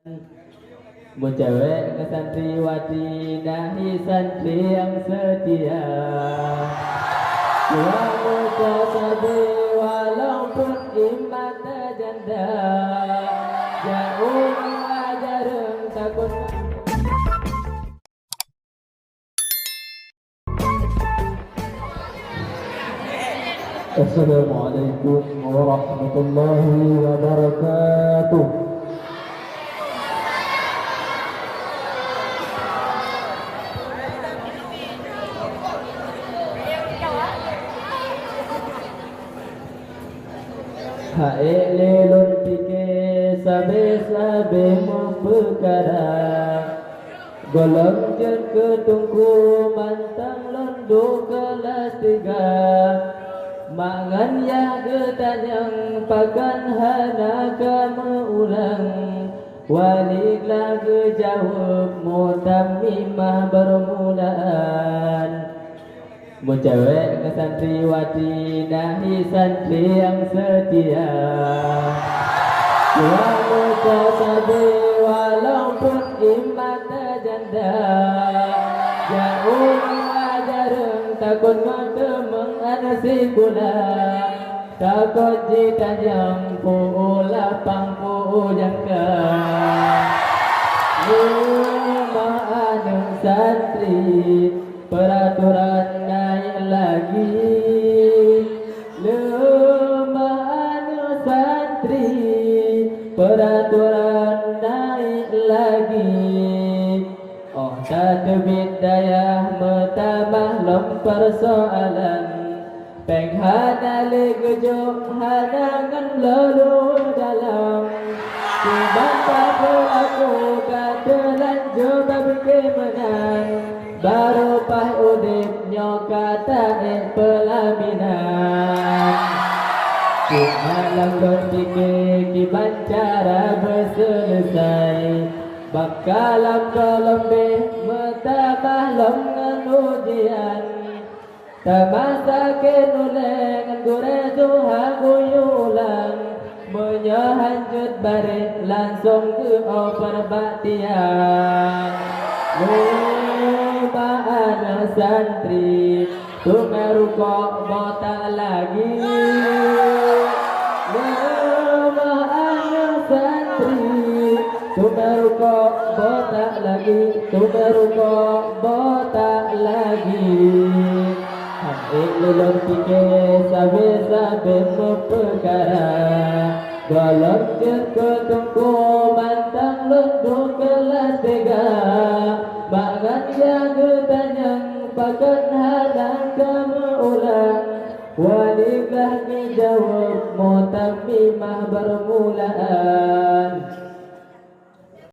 Mun cewek ke santriwati nahi santri yang setia, dua muka sabi walaupun iman janda, jauh ajareng takut. Assalamualaikum warahmatullahi wabarakatuh. Hae lelon pike sabe mau perkara, golong jen ketungku mantang londo kelas 3, mangan ya getanyang pakan hana kamu ulang, walik lagu jawab mutamimah bermulaan. Mun cewek ke santriwati nahi santri yang setia, dua muka sabi walaupun iman janda, jauh ajareng takut ngetemeng anasi kula, takut jitanyang puula pangpu jangka. Rumah anu santri peraturan naik lagi, lemah anu santri peraturan naik lagi. Oh satu bidayah metamah lom persoalan, penghana legejuk hanangan lalu dalam, dibantah aku kata lanjut tapi menang, baru pah udip nyokata pelaminan. Malam berpikir kiban cara berselesai, bakalam kelembih metabah longan ujian, tamasa kenuleng gure tuha guyulang, menyahanjut balik langsung ke perbaktian. Rumah santri tumerukok botak lagi, rumah santri tumerukok botak lagi, tumerukok botak lagi. Hampir lelong pikir sabe perkara, golong jen ketungku mantang lundung kelas 3, mangan yang getanyang pakan hadang kamu ulang, waliklah dijawab mutamimah bermulaan.